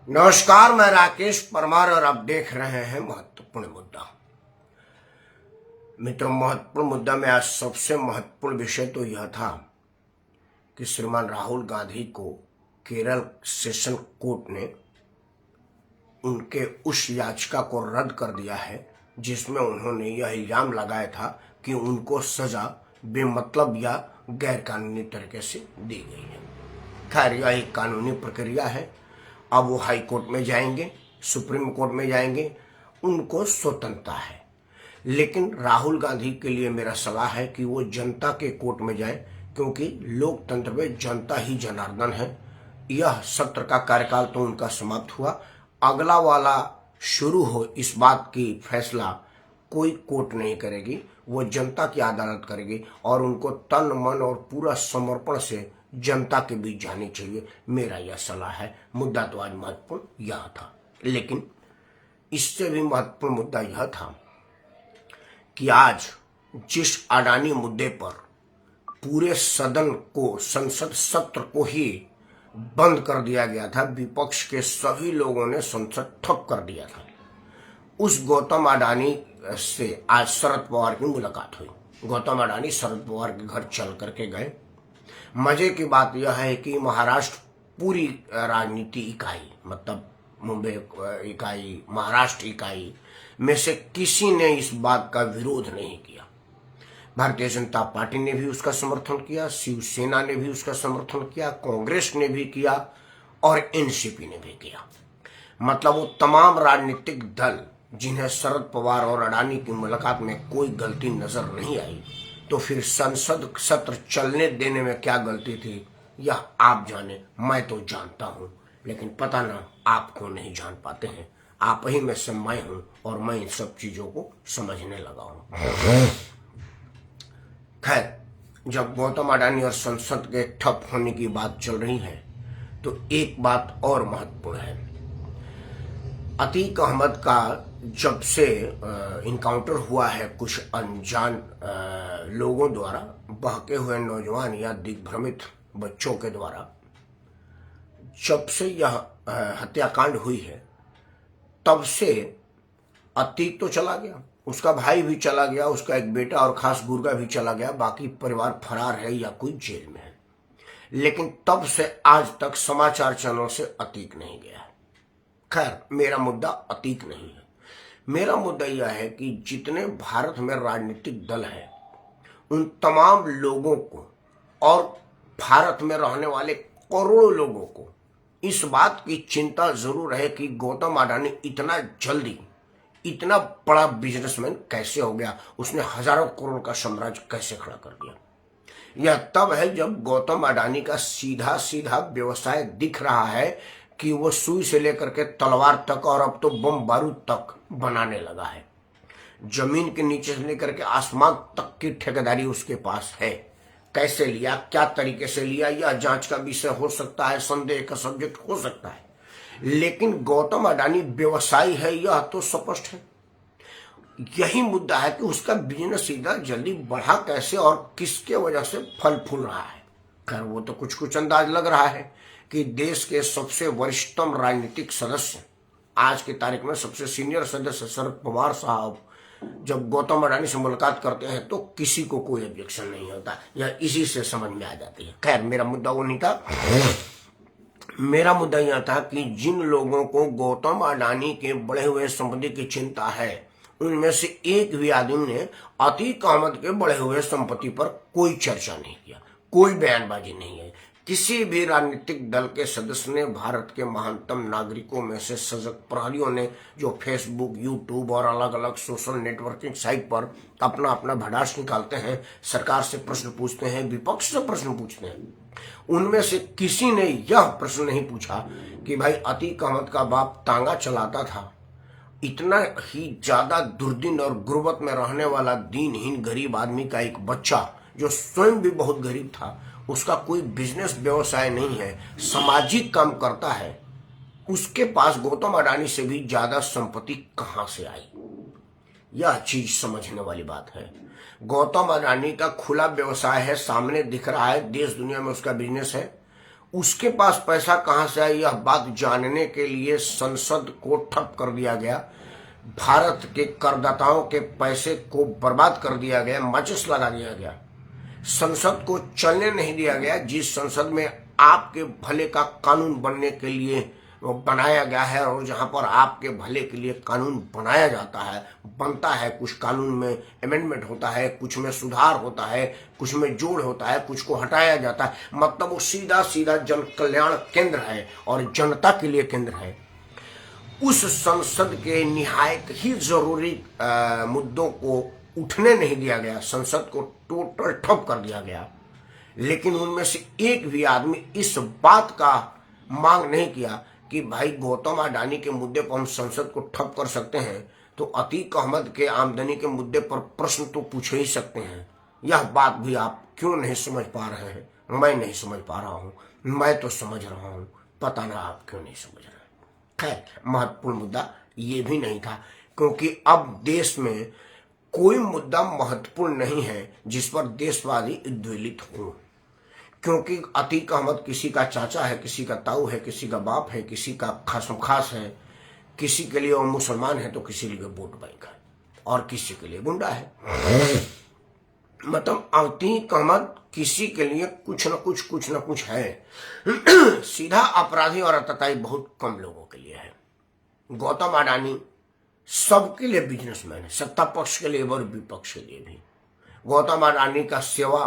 नमस्कार, मैं राकेश परमार और आप देख रहे हैं महत्वपूर्ण मुद्दा। मित्रों, महत्वपूर्ण मुद्दा में आज सबसे महत्वपूर्ण विषय तो यह था कि श्रीमान राहुल गांधी को केरल सेशन कोर्ट ने उनके उस याचिका को रद्द कर दिया है जिसमें उन्होंने यह इल्जाम लगाया था कि उनको सजा बेमतलब या गैरकानूनी तरीके से दी गई है। खैर, यह एक कानूनी प्रक्रिया है। अब वो हाई कोर्ट में जाएंगे, सुप्रीम कोर्ट में जाएंगे, उनको स्वतंत्रता है। लेकिन राहुल गांधी के लिए मेरा सलाह है कि वो जनता के कोर्ट में जाएं, क्योंकि लोकतंत्र में जनता ही जनार्दन है। यह सत्र का कार्यकाल तो उनका समाप्त हुआ, अगला वाला शुरू हो, इस बात की फैसला कोई कोर्ट नहीं करेगी, वो जनता की अदालत करेगी और उनको तन मन और पूरा समर्पण से जनता के बीच जानी चाहिए। मेरा यह सलाह है। मुद्दा तो आज महत्वपूर्ण यह था, लेकिन इससे भी महत्वपूर्ण मुद्दा यह था कि आज जिस अडानी मुद्दे पर पूरे सदन को, संसद सत्र को ही बंद कर दिया गया था, विपक्ष के सभी लोगों ने संसद ठप कर दिया था, उस गौतम अडानी से आज शरद पवार की मुलाकात हुई। गौतम अडानी शरद पवार के घर चल करके गए। मजे की बात यह है कि महाराष्ट्र पूरी राजनीति इकाई, मतलब मुंबई इकाई, महाराष्ट्र इकाई में से किसी ने इस बात का विरोध नहीं किया। भारतीय जनता पार्टी ने भी उसका समर्थन किया, शिवसेना ने भी उसका समर्थन किया, कांग्रेस ने भी किया और एनसीपी ने भी किया। मतलब वो तमाम राजनीतिक दल जिन्हें शरद पवार और अडानी की मुलाकात में कोई गलती नजर नहीं आई, तो फिर संसद सत्र चलने देने में क्या गलती थी यह आप जाने, मैं तो जानता हूं, लेकिन पता ना आपको नहीं जान पाते हैं। आप ही में से मैं हूं और मैं इन सब चीजों को समझने लगा हूं। खैर, जब गौतम अडानी और संसद के ठप होने की बात चल रही है तो एक बात और महत्वपूर्ण है। अतीक अहमद का जब से इनकाउंटर हुआ है कुछ अनजान लोगों द्वारा, बहके हुए नौजवान या दिग्भ्रमित बच्चों के द्वारा, जब से यह हत्याकांड हुई है तब से अतीक तो चला गया, उसका भाई भी चला गया, उसका एक बेटा और खास गुर्गा भी चला गया, बाकी परिवार फरार है या कोई जेल में है। लेकिन तब से आज तक समाचार चैनल से अतीक नहीं गया है। खैर, मेरा मुद्दा अतीक नहीं है। मेरा मुद्दा यह है कि जितने भारत में राजनीतिक दल हैं उन तमाम लोगों को और भारत में रहने वाले करोड़ों लोगों को इस बात की चिंता जरूर है कि गौतम अडानी इतना जल्दी इतना बड़ा बिजनेसमैन कैसे हो गया, उसने हजारों करोड़ का साम्राज्य कैसे खड़ा कर दिया। यह तब है जब गौतम अडानी का सीधा सीधा व्यवसाय दिख रहा है कि वो सुई से लेकर के तलवार तक और अब तो बम बारूद तक बनाने लगा है। जमीन के नीचे से लेकर के आसमान तक की ठेकेदारी उसके पास है। कैसे लिया, क्या तरीके से लिया, यह जांच का विषय हो सकता है, संदेह का सब्जेक्ट हो सकता है, लेकिन गौतम अडानी व्यवसायी है यह तो स्पष्ट है। यही मुद्दा है कि उसका बिजनेस सीधा जल्दी बढ़ा कैसे और किसके वजह से फल फूल रहा है। खैर, वो तो कुछ कुछ अंदाज लग रहा है कि देश के सबसे वरिष्ठतम राजनीतिक सदस्य, आज की तारीख में सबसे सीनियर सदस्य शरद पवार साहब जब गौतम अडानी से मुलाकात करते हैं तो किसी को कोई ऑब्जेक्शन नहीं होता, या इसी से समझ में आ जाती है। खैर, मेरा मुद्दा वो नहीं था। मेरा मुद्दा यह था कि जिन लोगों को गौतम अडानी के बढ़े हुए संपत्ति की चिंता है, उनमें से एक भी आदमी ने अतीक अहमद के बढ़े हुए संपत्ति पर कोई चर्चा नहीं किया, कोई बयानबाजी नहीं है। किसी भी राजनीतिक दल के सदस्य ने, भारत के महानतम नागरिकों में से सजग प्रहरियों ने, जो फेसबुक, यूट्यूब और अलग अलग सोशल नेटवर्किंग साइट पर अपना अपना भड़ास निकालते हैं, सरकार से प्रश्न पूछते हैं, विपक्ष से प्रश्न पूछते हैं, उनमें से किसी ने यह प्रश्न नहीं पूछा कि भाई अतीक अहमद का बाप तांगा चलाता था, इतना ही ज्यादा दुर्दिन और गुर्बत में रहने वाला दीनहीन गरीब आदमी का एक बच्चा जो स्वयं भी बहुत गरीब था, उसका कोई बिजनेस व्यवसाय नहीं है, सामाजिक काम करता है, उसके पास गौतम अडानी से भी ज्यादा संपत्ति कहां से आई। यह चीज समझने वाली बात है। गौतम अडानी का खुला व्यवसाय है, सामने दिख रहा है, देश दुनिया में उसका बिजनेस है। उसके पास पैसा कहां से आया, यह बात जानने के लिए संसद को ठप कर दिया गया, भारत के करदाताओं के पैसे को बर्बाद कर दिया गया, माचिस लगा दिया गया, संसद को चलने नहीं दिया गया। जिस संसद में आपके भले का कानून बनने के लिए बनाया गया है, और जहां पर आपके भले के लिए कानून बनाया जाता है, बनता है, कुछ कानून में अमेंडमेंट होता है, कुछ में सुधार होता है, कुछ में जोड़ होता है, कुछ को हटाया जाता है, मतलब वो सीधा सीधा जन कल्याण केंद्र है और जनता के लिए केंद्र है। उस संसद के निहायत ही जरूरी मुद्दों को उठने नहीं दिया गया, संसद को टोटल ठप कर दिया गया। लेकिन उनमें से एक भी आदमी इस बात का मांग नहीं किया कि भाई गौतम अडानी के मुद्दे पर हम संसद को ठप कर सकते हैं, तो अतीक अहमद के आमदनी के मुद्दे पर प्रश्न तो पूछ ही सकते हैं। यह बात भी आप क्यों नहीं समझ पा रहे हैं? मैं नहीं समझ पा रहा हूं, मैं तो समझ रहा हूं, पता ना आप क्यों नहीं समझ रहे। खैर, महत्वपूर्ण मुद्दा ये भी नहीं था, क्योंकि अब देश में कोई मुद्दा महत्वपूर्ण नहीं है जिस पर देशवासी उद्वेलित हो, क्योंकि अतीक अहमद किसी का चाचा है, किसी का ताऊ है, किसी का बाप है, किसी का खास है, किसी के लिए वो मुसलमान है तो किसी के लिए वोट बैंक है, और किसी के लिए गुंडा है। मतलब अतीक अहमद किसी के लिए कुछ न कुछ है। सीधा अपराधी और आतताई बहुत कम लोगों के लिए है। गौतम अडानी सबके लिए बिजनेसमैन है, सत्ता पक्ष के लिए और विपक्ष के लिए भी। गौतम अडानी का सेवा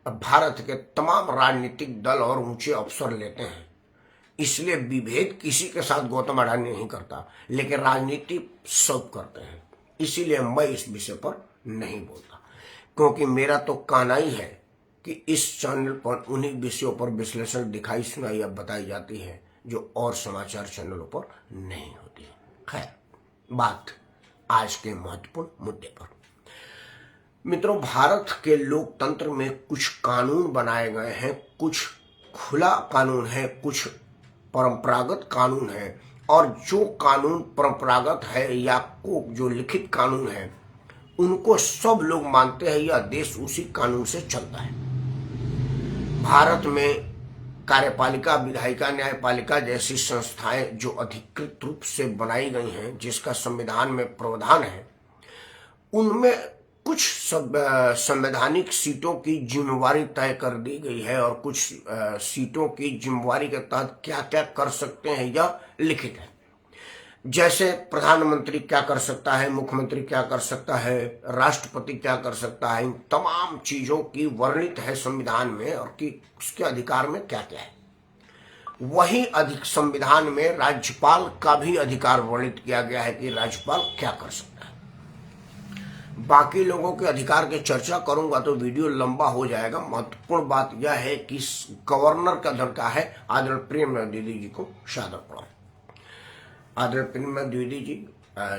भारत के तमाम राजनीतिक दल और ऊंचे अफसर लेते हैं, इसलिए विभेद किसी के साथ गौतम अडानी नहीं करता, लेकिन राजनीति सब करते हैं। इसीलिए मैं इस विषय पर नहीं बोलता, क्योंकि मेरा तो कहना ही है कि इस चैनल पर उन्हीं विषयों पर विश्लेषण दिखाई सुनाई या बताई जाती है जो और समाचार चैनलों पर नहीं होती है। खैर, बात आज के महत्वपूर्ण मुद्दे पर। मित्रों, भारत के लोकतंत्र में कुछ कानून बनाए गए हैं, कुछ खुला कानून है, कुछ परंपरागत कानून है, और जो कानून परंपरागत है या को जो लिखित कानून है उनको सब लोग मानते हैं, यह देश उसी कानून से चलता है। भारत में कार्यपालिका, विधायिका, न्यायपालिका जैसी संस्थाएं जो अधिकृत रूप से बनाई गई हैं, जिसका संविधान में प्रावधान है, उनमें कुछ संवैधानिक सीटों की जिम्मेवारी तय कर दी गई है, और कुछ सीटों की जिम्मेवारी के तहत क्या क्या कर सकते हैं यह लिखित है। जैसे प्रधानमंत्री क्या कर सकता है, मुख्यमंत्री क्या कर सकता है, राष्ट्रपति क्या कर सकता है, इन तमाम चीजों की वर्णित है संविधान में, और कि उसके अधिकार में क्या क्या है। वही अधिक संविधान में राज्यपाल का भी अधिकार वर्णित किया गया है कि राज्यपाल क्या कर सकता है। बाकी लोगों के अधिकार की चर्चा करूंगा तो वीडियो लंबा हो जाएगा। महत्वपूर्ण बात यह है कि गवर्नर का दरकार है आदरणीय प्रेम द्विवेदी जी को सादर प्रणाम। आदरणीय प्रेम द्विवेदी जी,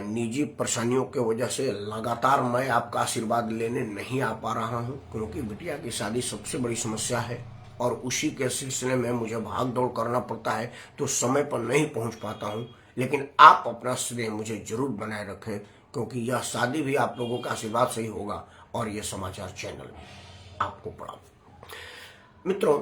निजी परेशानियों की वजह से लगातार मैं आपका आशीर्वाद लेने नहीं आ पा रहा हूं, क्योंकि बिटिया की शादी सबसे बड़ी समस्या है, और उसी के सिलसिले में मुझे भाग दौड़ करना पड़ता है, तो समय पर नहीं पहुंच पाता हूं। लेकिन आप अपना स्नेह मुझे जरूर बनाए रखें, क्योंकि यह शादी भी आप लोगों का आशीर्वाद से ही होगा, और यह समाचार चैनल भी आपको पड़ा। मित्रों,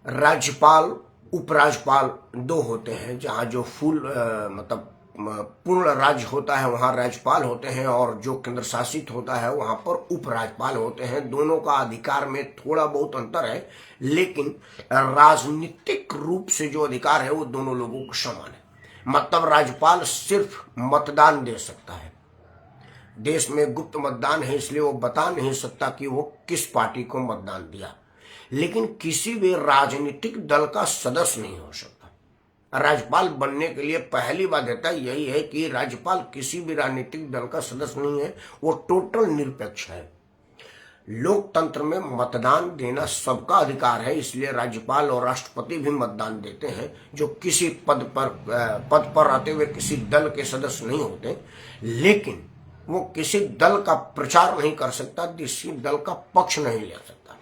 राज्यपाल, उपराज्यपाल दो होते हैं। जहां जो मतलब पूर्ण राज्य होता है वहां राज्यपाल होते हैं, और जो केंद्र शासित होता है वहां पर उपराज्यपाल होते हैं। दोनों का अधिकार में थोड़ा बहुत अंतर है, लेकिन राजनीतिक रूप से जो अधिकार है वो दोनों लोगों को समान है। मतलब राज्यपाल सिर्फ मतदान दे सकता है। देश में गुप्त मतदान है, इसलिए वो बता नहीं सकता कि वो किस पार्टी को मतदान दिया, लेकिन किसी भी राजनीतिक दल का सदस्य नहीं हो सकता। राज्यपाल बनने के लिए पहली बाध्यता यही है कि राज्यपाल किसी भी राजनीतिक दल का सदस्य नहीं है, वो टोटल निरपेक्ष है। लोकतंत्र में मतदान देना सबका अधिकार है, इसलिए राज्यपाल और राष्ट्रपति भी मतदान देते हैं, जो किसी पद पर रहते हुए किसी दल के सदस्य नहीं होते। लेकिन वो किसी दल का प्रचार नहीं कर सकता, किसी दल का पक्ष नहीं ले सकता।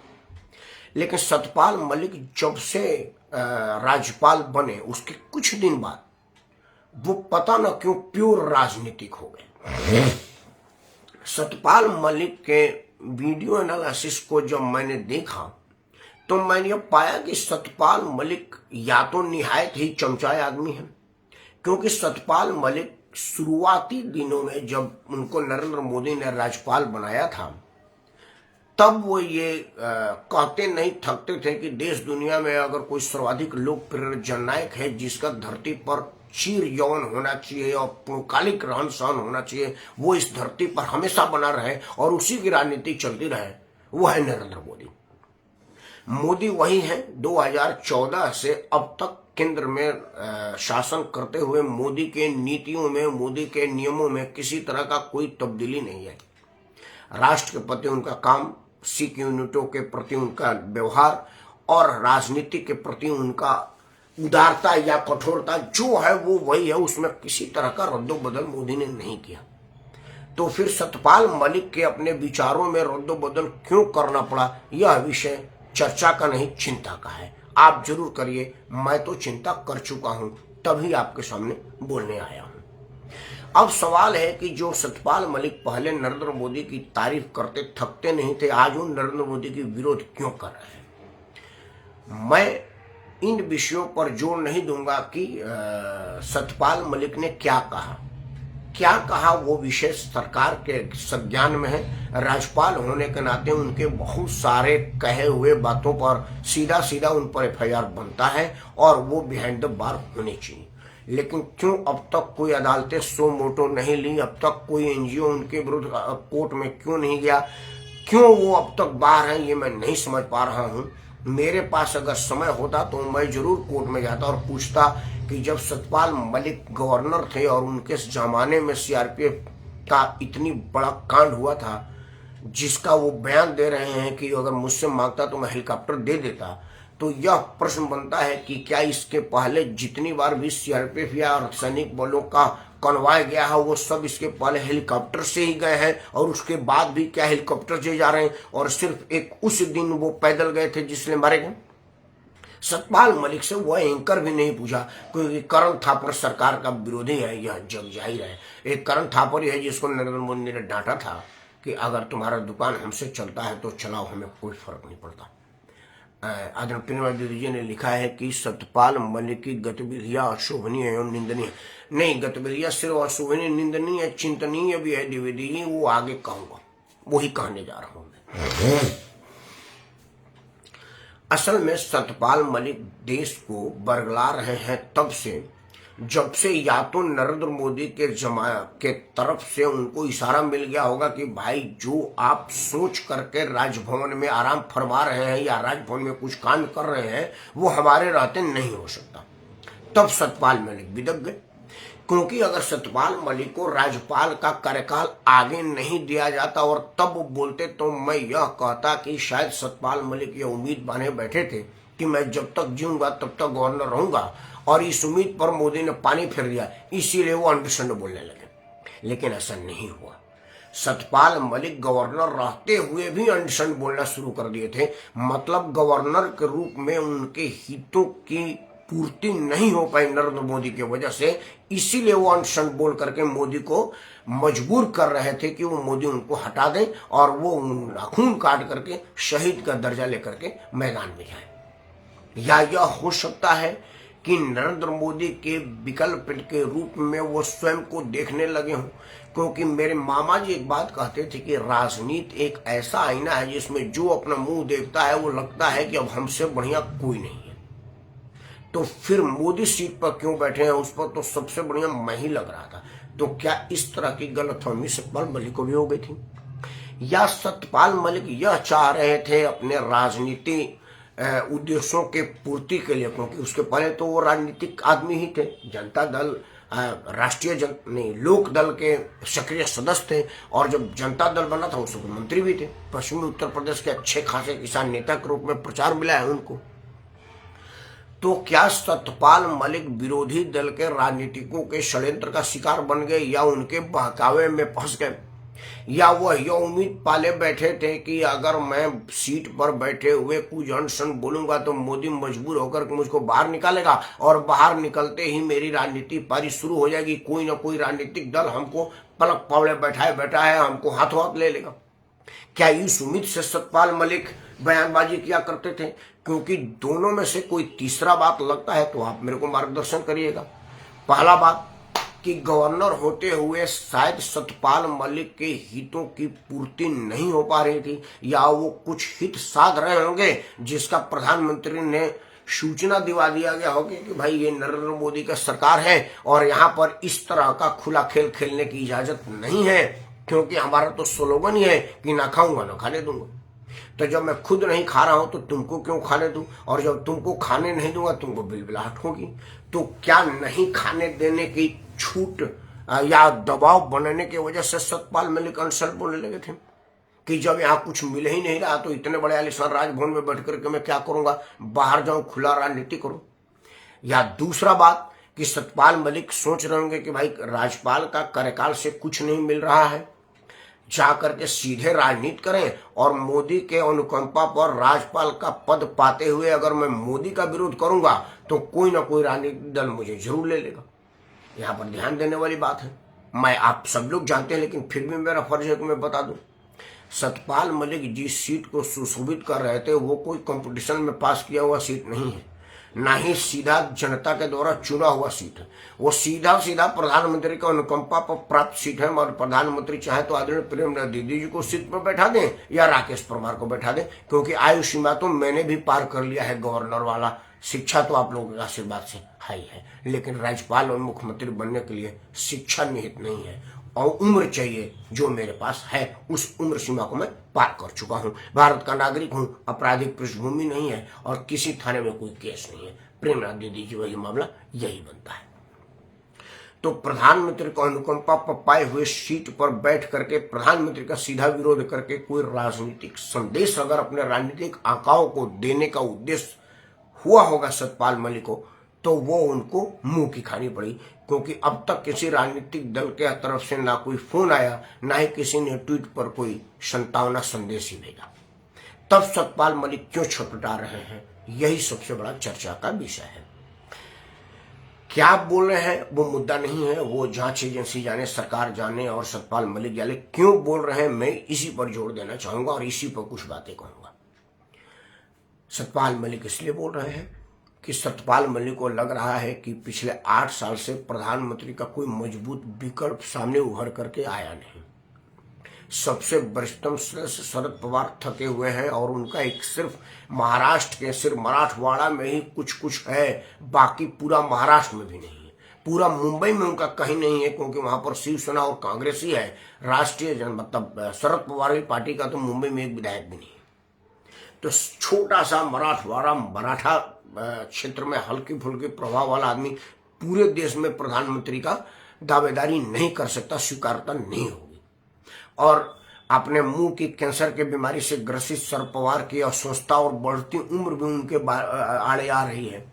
लेकिन सत्यपाल मलिक जब से राज्यपाल बने उसके कुछ दिन बाद वो पता न क्यों प्योर राजनीतिक हो गए। सत्यपाल मलिक के वीडियो एनालिसिस को जब मैंने देखा तो मैंने ये पाया कि सतपाल मलिक या तो निहायत ही चमचाए आदमी है, क्योंकि सतपाल मलिक शुरुआती दिनों में जब उनको नरेंद्र मोदी ने राज्यपाल बनाया था, तब वो ये कहते नहीं थकते थे कि देश दुनिया में अगर कोई सर्वाधिक लोकप्रिय जननायक है जिसका धरती पर चीर यौवन होना चाहिए और पूर्णकालिक रहन सहन होना चाहिए, वो इस धरती पर हमेशा बना रहे और उसी की राजनीति चलती रहे, वो है नरेंद्र मोदी। मोदी वही है 2014 से अब तक केंद्र में शासन करते हुए। मोदी के नीतियों में, मोदी के नियमों में किसी तरह का कोई तब्दीली नहीं है। राष्ट्र के प्रति उनका काम, सिख यूनिटों के प्रति उनका व्यवहार और राजनीति के प्रति उनका उदारता या कठोरता जो है वो वही है, उसमें किसी तरह का रद्दोबदल मोदी ने नहीं किया। तो फिर सतपाल मलिक के अपने विचारों में रद्दोबदल क्यों करना पड़ा, यह विषय चर्चा का नहीं चिंता का है। आप जरूर करिए, मैं तो चिंता कर चुका हूं, तभी आपके सामने बोलने आया हूं। अब सवाल है कि जो सतपाल मलिक पहले नरेंद्र मोदी की तारीफ करते थकते नहीं थे, आज वो नरेंद्र मोदी की विरोध क्यों कर रहे हैं। मैं इन विषयों पर जोर नहीं दूंगा कि सतपाल मलिक ने क्या कहा वो विषय सरकार के संज्ञान में है। राज्यपाल होने के नाते उनके बहुत सारे कहे हुए बातों पर सीधा सीधा उन पर FIR बनता है और वो बिहाइंड द बार होनी चाहिए। लेकिन क्यों अब तक कोई अदालतें सो मोटो नहीं ली, अब तक कोई NGO उनके विरुद्ध कोर्ट में क्यों नहीं गया, क्यों वो अब तक बाहर हैं, ये मैं नहीं समझ पा रहा हूं। मेरे पास अगर समय होता तो मैं जरूर कोर्ट में जाता और पूछता कि जब सतपाल मलिक गवर्नर थे और उनके जमाने में CRPF का इतनी बड़ा कांड हुआ था, जिसका वो बयान दे रहे हैं कि अगर मुझसे मांगता तो मैं हेलीकॉप्टर दे देता, तो यह प्रश्न बनता है कि क्या इसके पहले जितनी बार भी CRPF या अर्धसैनिक बलों का कॉन्वॉय गया है वो सब इसके पहले हेलीकॉप्टर से ही गए हैं, और उसके बाद भी क्या हेलीकॉप्टर से जा रहे हैं, और सिर्फ एक उस दिन वो पैदल गए थे जिसने मारे गए। सतपाल मलिक से वह एंकर भी नहीं पूछा, क्योंकि करण थापर सरकार का विरोधी है, यह जग जाहिर है। एक करण थापर ही है जिसको नरेंद्र मोदी ने डांटा था कि अगर तुम्हारा दुकान हमसे चलता है तो चलाओ, हमें कोई फर्क नहीं पड़ता। आदरणीय प्रेमा दीदी जी ने लिखा है कि सतपाल मलिक की गतिविधियां अशोभनीय एवं निंदनीय। नहीं, गतिविधियां सिर्फ अशोभनीय निंदनीय है, चिंतनीय भी है द्विवेदी जी, वो आगे कहूंगा, वही कहने जा रहा हूं मैं। असल में सतपाल मलिक देश को बरगला रहे हैं तब से, जब से या तो नरेंद्र मोदी के तरफ से उनको इशारा मिल गया होगा कि भाई जो आप सोच करके राजभवन में आराम फरमा रहे हैं या राजभवन में कुछ कांड कर रहे हैं वो हमारे रहते नहीं हो सकता, तब सतपाल मलिक बिदक गए। क्योंकि अगर सतपाल मलिक को राज्यपाल का कार्यकाल आगे नहीं दिया जाता और तब वो बोलते, तो मैं यह कहता कि शायद सतपाल मलिक ये उम्मीद बांधे बैठे थे कि मैं जब तक जीऊंगा तब तक गवर्नर रहूंगा, और इस उम्मीद पर मोदी ने पानी फेर दिया, इसीलिए वो अंडरस्टैंड बोलने लगे। लेकिन ऐसा नहीं हुआ। सतपाल मलिक गवर्नर रहते हुए भी अंडरस्टैंड बोलना शुरू कर दिए थे। मतलब गवर्नर के रूप में उनके हितों की पूर्ति नहीं हो पाई नरेंद्र मोदी की वजह से, इसीलिए वो अंडरस्टैंड बोल करके मोदी को मजबूर कर रहे थे कि वो मोदी उनको हटा दें और वो खून काट करके शहीद का दर्जा लेकर के मैदान में जाए। या यह हो सकता है कि नरेंद्र मोदी के विकल्प के रूप में वो स्वयं को देखने लगे हों, क्योंकि मेरे मामा जी एक बात कहते थे कि राजनीति एक ऐसा आईना है जिसमें जो अपना मुंह देखता है वो लगता है कि अब हमसे बढ़िया कोई नहीं है। तो फिर मोदी सीट पर क्यों बैठे हैं, उस पर तो सबसे बढ़िया मैं ही लग रहा था। तो क्या इस तरह की गलतफहमी सतपाल मलिक को भी हो गई थी, या सतपाल मलिक यह चाह रहे थे अपने राजनीति उद्देश्यों के पूर्ति के लिए, क्योंकि उसके पहले तो वो राजनीतिक आदमी ही थे, जनता दल लोक दल के सक्रिय सदस्य थे, और जब जनता दल बना था उसमें मंत्री भी थे। पश्चिमी उत्तर प्रदेश के अच्छे खासे किसान नेता के रूप में प्रचार मिला है उनको। तो क्या सतपाल मलिक विरोधी दल के राजनीतिकों के षड्यंत्र का शिकार बन गए, या उनके बहकावे में फंस गए, या वह यह उम्मीद पाले बैठे थे कि अगर मैं सीट पर बैठे हुए कुछ अनशन बोलूंगा तो मोदी मजबूर होकर के मुझको बाहर निकालेगा, और बाहर निकलते ही मेरी राजनीति पारी शुरू हो जाएगी, कोई ना कोई राजनीतिक दल हमको पलक पावड़े बैठा है हमको हाथों हाथ ले लेगा। क्या इस उम्मीद से सतपाल मलिक बयानबाजी किया करते थे, क्योंकि दोनों में से कोई तीसरा बात लगता है तो आप मेरे को मार्गदर्शन करिएगा। पहला बात कि गवर्नर होते हुए शायद सतपाल मलिक के हितों की पूर्ति नहीं हो पा रही थी, या वो कुछ हित साध रहे होंगे जिसका प्रधानमंत्री ने सूचना दिवा दिया गया होगा कि भाई ये नरेंद्र मोदी का सरकार है और यहाँ पर इस तरह का खुला खेल खेलने की इजाजत नहीं है, क्योंकि हमारा तो स्लोगन ही है कि ना खाऊंगा ना खाने दूंगा। तो जब मैं खुद नहीं खा रहा हूं तो तुमको क्यों खाने दूं, और जब तुमको खाने नहीं दूंगा तुमको बिलबिलाहट होगी। तो क्या नहीं खाने देने की छूट या दबाव बनाने की वजह से सतपाल मलिक अनशन बोलने लगे थे कि जब यहाँ कुछ मिल ही नहीं रहा तो इतने बड़े आलिशान राजभवन में बैठ करके मैं क्या करूंगा, बाहर जाऊं खुला राजनीति करूं। या दूसरा बात कि सतपाल मलिक सोच रहे होंगे कि भाई राज्यपाल का कार्यकाल से कुछ नहीं मिल रहा है, जा करके सीधे राजनीति करें और मोदी के अनुकंपा पर राज्यपाल का पद पाते हुए अगर मैं मोदी का विरोध करूंगा तो कोई ना कोई राजनीतिक दल मुझे जरूर ले लेगा। यहाँ पर ध्यान देने वाली बात है, मैं आप सब लोग जानते हैं लेकिन फिर भी मेरा फर्ज है कि मैं बता दूं। सतपाल मलिक जिस सीट को सुशोभित कर रहे थे वो कोई कंपटीशन में पास किया हुआ सीट नहीं है, ना ही सीधा जनता के द्वारा चुना हुआ सीट है। वो सीधा सीधा प्रधानमंत्री के अनुकंपा पर प्राप्त सीट है। और प्रधानमंत्री चाहे तो आदरणीय प्रेमनंद दीदी जी को सीट पर बैठा दें या राकेश परमार को बैठा दें, क्योंकि आयु सीमा तो मैंने भी पार कर लिया है गवर्नर वाला। शिक्षा तो आप लोगों के आशीर्वाद से हाई है, लेकिन राज्यपाल और मुख्यमंत्री बनने के लिए शिक्षा निहित नहीं है और उम्र चाहिए जो मेरे पास है। उस उम्र सीमा को मैं पार कर चुका हूं, भारत का नागरिक हूं, आपराधिक पृष्ठभूमि नहीं है और किसी थाने में कोई केस नहीं है। प्रेमनाथ दीदी जी वही मामला यही बनता है। तो प्रधानमंत्री को अनुकंपा पर पाए हुए सीट पर बैठ करके प्रधानमंत्री का सीधा विरोध करके कोई राजनीतिक संदेश अगर अपने राजनीतिक आकाओं को देने का उद्देश्य हुआ होगा सतपाल मलिक को, तो वो उनको मुंह की खानी पड़ी, क्योंकि अब तक किसी राजनीतिक दल के तरफ से ना कोई फोन आया, ना ही किसी ने ट्वीट पर कोई संतावना संदेश ही भेजा। तब सतपाल मलिक क्यों छटपटा रहे हैं, यही सबसे बड़ा चर्चा का विषय है। क्या बोल रहे हैं वो मुद्दा नहीं है, वो जांच एजेंसी जाने, सरकार जाने और सतपाल मलिक जाने क्यों बोल रहे हैं, मैं इसी पर जोर देना चाहूंगा और इसी पर कुछ बातें कहूंगा। सतपाल मलिक इसलिए बोल रहे हैं कि सतपाल मलिक को लग रहा है कि पिछले 8 साल से प्रधानमंत्री का कोई मजबूत विकल्प सामने उभर करके आया नहीं। सबसे वरिष्ठतम सदस्य शरद पवार थके हुए हैं और उनका एक सिर्फ महाराष्ट्र के सिर्फ मराठवाड़ा में ही कुछ है, बाकी पूरा महाराष्ट्र में भी नहीं है, पूरा मुंबई में उनका कहीं नहीं है, क्योंकि वहां पर शिवसेना और कांग्रेस ही है। राष्ट्रीय जन मतलब शरद पवार की पार्टी का तो मुंबई में एक विधायक भी नहीं है। तो छोटा सा मराठा क्षेत्र में हल्की फुल्की प्रभाव वाला आदमी पूरे देश में प्रधानमंत्री का दावेदारी नहीं कर सकता, स्वीकारता नहीं होगी। और अपने मुंह की कैंसर की बीमारी से ग्रसित शरद पवार की अस्वस्थता और बढ़ती उम्र भी उनके आड़े आ रही है,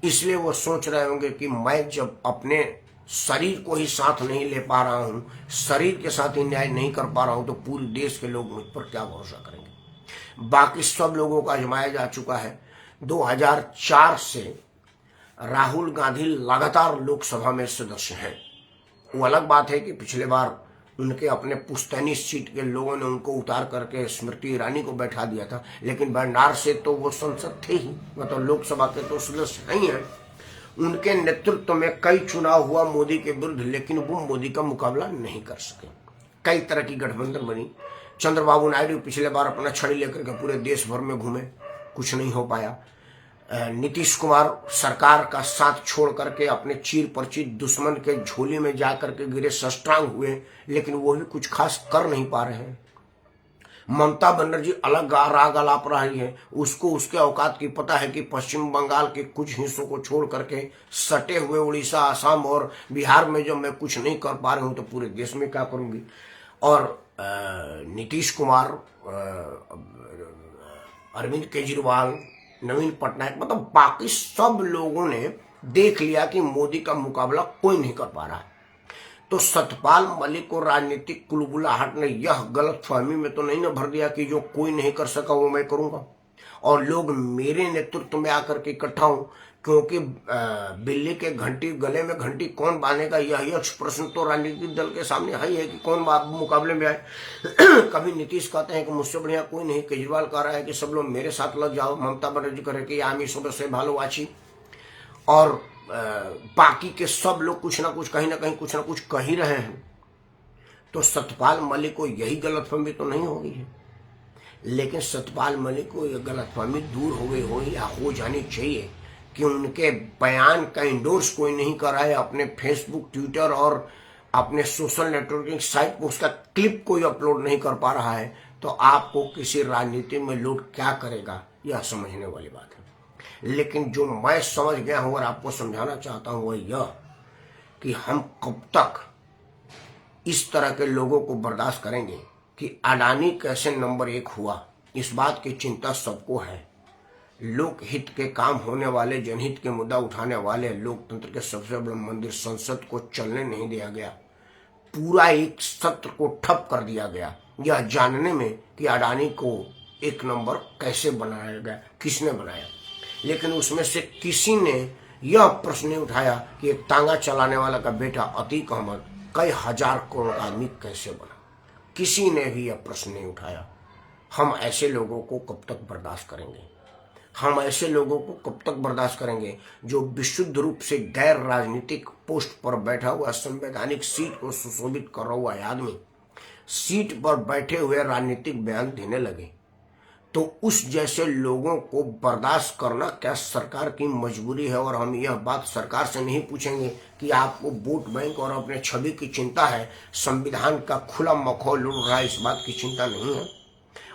इसलिए वो सोच रहे होंगे कि मैं जब अपने शरीर को ही साथ नहीं ले पा रहा हूं, शरीर के साथ ही न्याय नहीं कर पा रहा हूं, तो पूरे देश के लोग मुझ पर क्या भरोसा करेंगे। बाकी सब लोगों का आजमाया जा चुका है। 2004 से राहुल गांधी लगातार लोकसभा में सदस्य हैं। वो अलग बात है कि पिछले बार उनके अपने पुश्तैनी सीट के लोगों ने उनको उतार करके स्मृति ईरानी को बैठा दिया था, लेकिन भंडार से तो वो संसद थे ही, मतलब लोकसभा के तो सदस्य नहीं है। उनके नेतृत्व में कई चुनाव हुआ मोदी के विरुद्ध, लेकिन वो मोदी का मुकाबला नहीं कर सके। कई तरह की गठबंधन बनी। चंद्रबाबू नायडू पिछले बार अपना छड़ी लेकर के पूरे देश भर में घूमे, कुछ नहीं हो पाया। नीतीश कुमार सरकार का साथ छोड़ करके अपने चीर परिचित दुश्मन के झोली में जाकर के गिरे, सस्ट्रांग हुए, लेकिन वो भी कुछ खास कर नहीं पा रहे हैं। ममता बनर्जी अलग राग अलाप रही है, उसको उसके औकात की पता है कि पश्चिम बंगाल के कुछ हिस्सों को छोड़ करके सटे हुए उड़ीसा, असम और बिहार में जब मैं कुछ नहीं कर पा रही हूं तो पूरे देश में क्या करूंगी। और नीतीश कुमार, अरविंद केजरीवाल, नवीन पटनायक, मतलब बाकी सब लोगों ने देख लिया कि मोदी का मुकाबला कोई नहीं कर पा रहा है। तो सतपाल मलिक को राजनीतिक कुलबुलाहट ने यह गलत फहमी में तो नहीं न भर दिया कि जो कोई नहीं कर सका वो मैं करूंगा। और लोग मेरे नेतृत्व में आकर के इकट्ठा हों, क्योंकि बिल्ली के घंटी गले में घंटी कौन बांधेगा, यही प्रश्न तो राजनीतिक दल के सामने है कि कौन मुकाबले में आए। कभी नीतीश कहते हैं कि मुझसे बढ़िया कोई नहीं, केजरीवाल कह रहा है कि सब लोग मेरे साथ लग जाओ, ममता बनर्जी कह रहे कि आमी सब से भालो आची, और बाकी के सब लोग कुछ ना कुछ कहीं ना कहीं कुछ ना कुछ कह ही रहे हैं। तो सतपाल मलिक को यही गलतफहमी तो नहीं हो गई है, लेकिन सतपाल मलिक को यह गलतफहमी दूर हो गई हो या हो जानी चाहिए कि उनके बयान का इंडोर्स कोई नहीं कर रहा है। अपने फेसबुक, ट्विटर और अपने सोशल नेटवर्किंग साइट पर उसका क्लिप कोई अपलोड नहीं कर पा रहा है, तो आपको किसी राजनीति में लोग क्या करेगा, यह समझने वाली बात है। लेकिन जो मैं समझ गया हूं और आपको समझाना चाहता हूं वह यह कि हम कब तक इस तरह के लोगों को बर्दाश्त करेंगे कि अडानी कैसे नंबर 1 हुआ। इस बात की चिंता सबको है। लोक हित के काम होने वाले, जनहित के मुद्दा उठाने वाले लोकतंत्र के सबसे बड़े मंदिर संसद को चलने नहीं दिया गया। पूरा एक सत्र को ठप कर दिया गया यह जानने में कि अडानी को 1 नंबर कैसे बनाया गया, किसने बनाया। लेकिन उसमें से किसी ने यह प्रश्न नहीं उठाया कि एक तांगा चलाने वाला का बेटा अतीक अहमद कई हजार करोड़ आदमी कैसे बना। किसी ने भी यह प्रश्न नहीं उठाया। हम ऐसे लोगों को कब तक बर्दाश्त करेंगे? हम ऐसे लोगों को कब तक बर्दाश्त करेंगे जो विशुद्ध रूप से गैर राजनीतिक पोस्ट पर बैठा हुआ, संवैधानिक सीट को सुशोभित कर रहा हुआ आदमी सीट पर बैठे हुए राजनीतिक बयान देने लगे। तो उस जैसे लोगों को बर्दाश्त करना क्या सरकार की मजबूरी है? और हम यह बात सरकार से नहीं पूछेंगे कि आपको वोट बैंक और अपने छवि की चिंता है, संविधान का खुला मखौल उड़ रहा है, इस बात की चिंता नहीं है।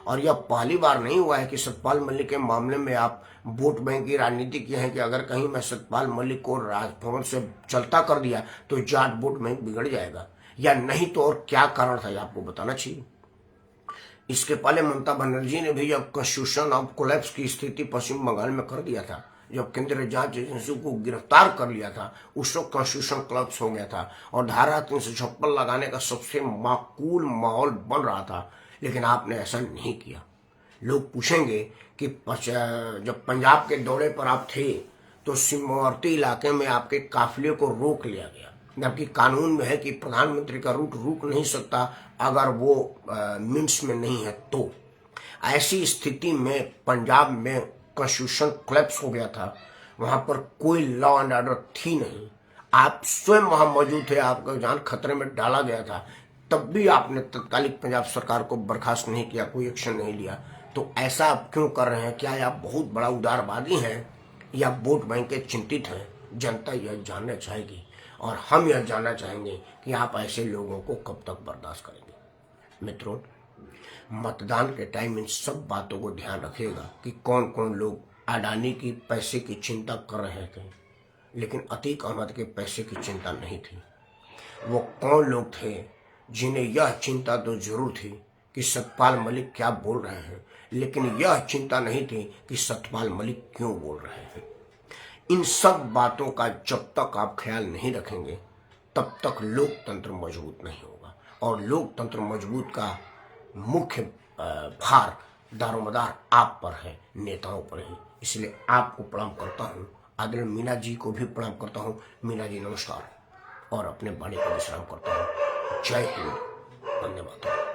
और यह पहली बार नहीं हुआ है कि सतपाल मलिक के मामले में आप वोट बैंक की राजनीति की है कि अगर कहीं मैं सतपाल मलिक को राजभवन से चलता कर दिया तो जाट वोट बैंक बिगड़ जाएगा, या नहीं तो और क्या कारण था, आपको बताना चाहिए। इसके पहले ममता बनर्जी ने भी जब कॉन्स्टिट्यूशन ऑफ कोलैप्स की स्थिति पश्चिम बंगाल में कर दिया था, जब केंद्रीय जांच एजेंसी को गिरफ्तार कर लिया था, उस वक्त कॉन्स्टिट्यूशन कोलैप्स हो गया था और धारा 356 लगाने का सबसे माकूल माहौल बन रहा था। लेकिन आपने ऐसा नहीं किया। लोग पूछेंगे कि जब पंजाब के दौरे पर आप थे तो सीमावर्ती इलाके में आपके काफिले को रोक लिया गया, जबकि कानून में है कि प्रधानमंत्री का रूट रुक नहीं सकता अगर वो मिन्स में नहीं है। तो ऐसी स्थिति में पंजाब में कॉन्स्टिट्यूशन कोलैप्स हो गया था, वहां पर कोई लॉ एंड ऑर्डर थी नहीं, आप स्वयं वहां मौजूद थे, आपका जान खतरे में डाला गया था, तब भी आपने तत्कालिक पंजाब सरकार को बर्खास्त नहीं किया, कोई एक्शन नहीं लिया। तो ऐसा आप क्यों कर रहे हैं? क्या आप बहुत बड़ा उदारवादी हैं या वोट बैंक के चिंतित हैं? जनता यह जानना चाहेगी और हम यह जानना चाहेंगे कि आप ऐसे लोगों को कब तक बर्दाश्त करेंगे। मित्रों, मतदान के टाइम इन सब बातों को ध्यान रखिएगा कि कौन कौन लोग अडानी की पैसे की चिंता कर रहे थे, लेकिन अतीक अहमद के पैसे की चिंता नहीं थी। वो कौन लोग थे जिन्हें यह चिंता तो जरूर थी कि सतपाल मलिक क्या बोल रहे हैं, लेकिन यह चिंता नहीं थी कि सतपाल मलिक क्यों बोल रहे हैं। इन सब बातों का जब तक आप ख्याल नहीं रखेंगे तब तक लोकतंत्र मजबूत नहीं होगा, और लोकतंत्र मजबूत का मुख्य भार दारोमदार आप पर है, नेताओं पर है। इसलिए आपको प्रणाम करता हूँ, आदरणीय मीना जी को भी प्रणाम करता हूँ। मीना जी नमस्कार, और अपने बाणी को विश्राम करता हूँ। जय हिंद, धन्यवाद।